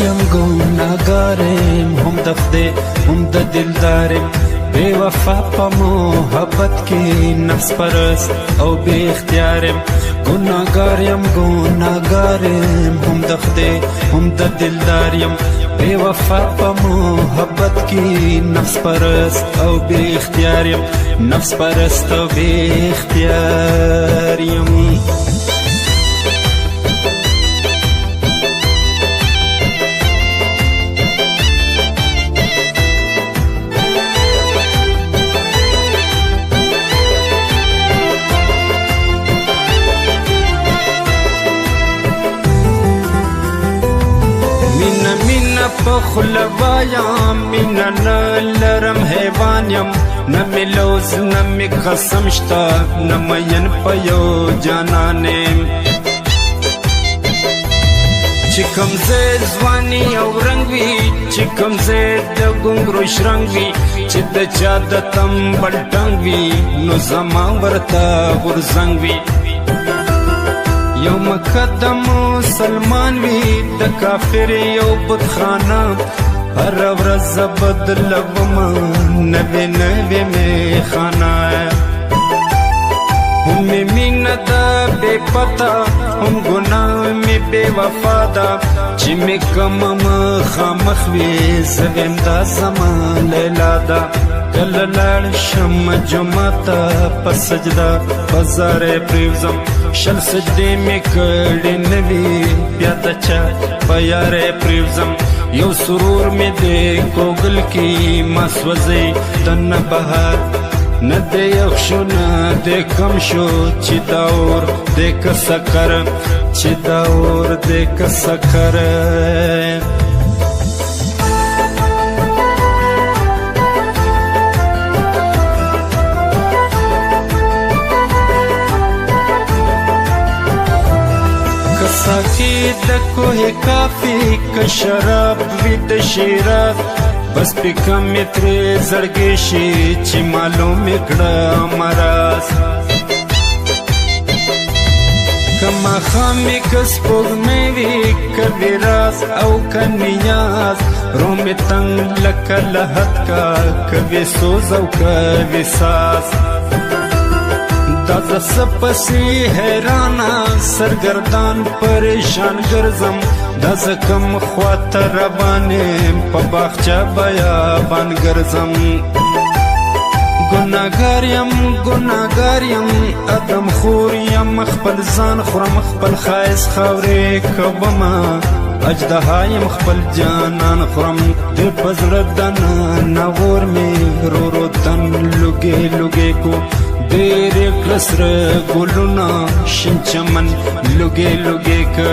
یم ګناهګارم هم د خدای هم د دلدارم بے وفا پا محبت کی نفس پرست او بے اختیارم گناهګارم هم د خدای هم د دلدارم بے وفا پا محبت کی نفس پرست او بے اختیارم نفس پرست او بے اختیارم پخلوایم مینا نلرم حیوانیم نمی لوز نمی قسم شتا نمین پیو جانانیم چکم زید زوانی او رنگ وی چکم زید گنگروش رنگ وی چی د چا د تنبل ټنګ وی نو زما ورته غورځنګ وی یو مقدم مسلمان وی د کافر یو بتخانه هر ورځ بدلوم نوې نوې می خانه هم مینه ده بې پته هم ګناه مې بې وفا ده چې مې کوم مخامخ وي زه ویم دا زما لیلا ده کله لاړ شم جومات ته په سجده په زارې پرېوځم شل سجدې مې کړې نه وي بیا د چا په یارې پرېوځم یو سرور مې دی کوګل کې ما سوځئ دننه بهار نه دی یخ شو نه دی کم شو چې دا اور دی که سکر چې دا اور دی که سکر ساقی د کوه کافی که شراب وی د شیراز بس پی کمی تری زړګی شي چې معلوم کړه مراز کما خامی کس پوږمې وی کبی راز او کنیاز روم تنگ لکه لحد کا کبی سوز او کبی ساز دا د سپسی حیرانا سرگردان پریشان گرزم دا زکم خواته روانیم په باغچه بیابان گرزم گناهګار یم ادم خور یم خپل ځان خورم خپل ښایست خاورې کومه اجدها یم خپل جانان خورم د په زړه دننه ناور مې رو رو تن لوګې لوګې کو ډېرې کړه سره ګلونه شین چمن لوګې لوګې که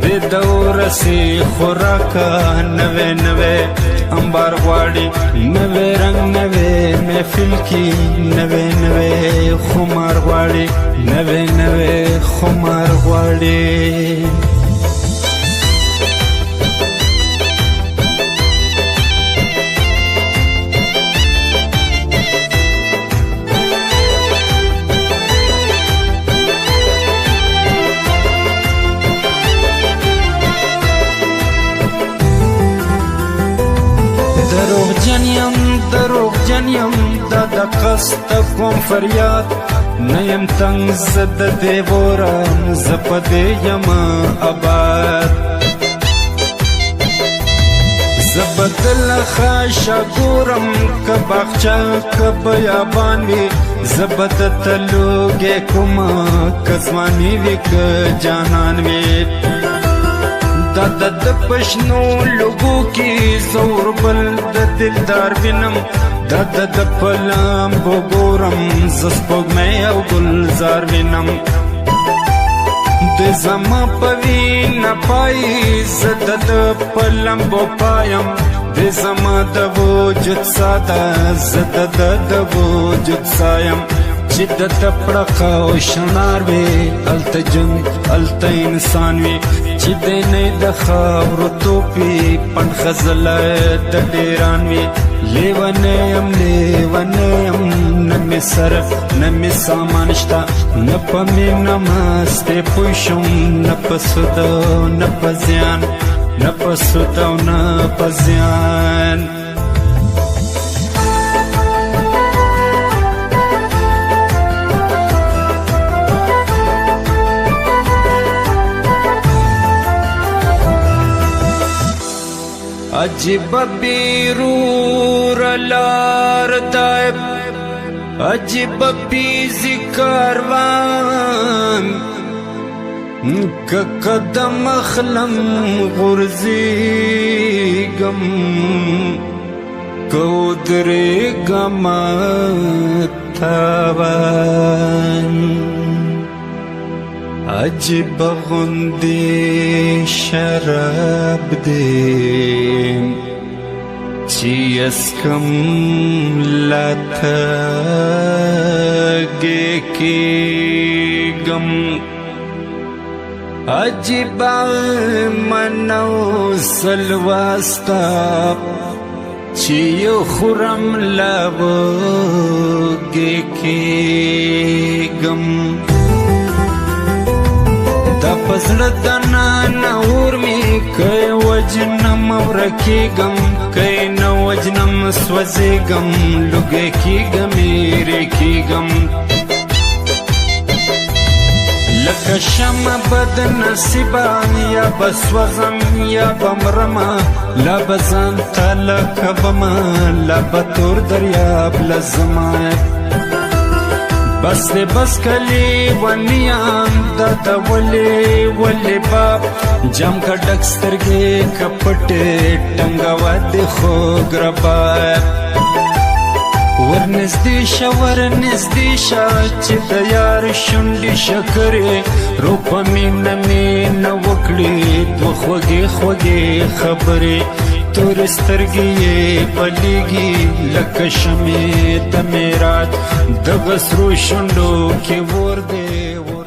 د دورسې خوراکه نوې نوې انبار غواړي نوې رنګ نوې محفل کې نوې نوې خمار غواړي نوې نوې خمار غواړي دروغجن یم دا د قصد کوم فریاد نه یم تنگ زه د دې ورم زه په دې یم آباد زه به دله خاشه ګورم که باغچه که بیابان وي زه به درته لوګې کومه که ځواني وي که جانان وي دا د پښنو لوګو کې زور بل د دلدار وینم دا د پلم وګورم زه سپوږمۍ او ګلزار وینم د زما په وینه پایي زه د پلم پایم د زما د وجود ساده زه د وجود سایم چې د تپړقه او شنار وي هلته ژوند هلته انسان وي چې د نه د خاورو توپي پڼ خزله د ډیران وي لیونی یم نه مې سر نه مې سامان شته نه په مینه مستې پوه شم نه په سود نه په زیان نه په سود او نه په زیان عجیب بیرور لار دائب عجیب بیزی کاروان که قدم اخلم غرزیگم که ادریگم تاوان عجیب غندی شراب دی چی اسکم لاتگی کیگم عجیب منو سلواستا چی خورم لابگی کیگم دا پزړه دننه اور می که وجنم ورکیږم که نه وجنم سوځېږم لوګی کیږم ایرې کیږم لکه شمع بد نصیبه یا به سوځم یا به مرمه لا به ځان ته لکه بمه لا به تور دریاب لزمه بس دے بس کلی ونیام دادا ولی باب جام کا ڈک سترگے کپٹے ٹنگا واد خوگ رباب ورنزدیشا چی دیار شنڈی شکرے روپا مین وکڑی دو خوگی خبرے تور سترگی بلیگی لکه شمع د میرات د غسرو شونډو کې ور دی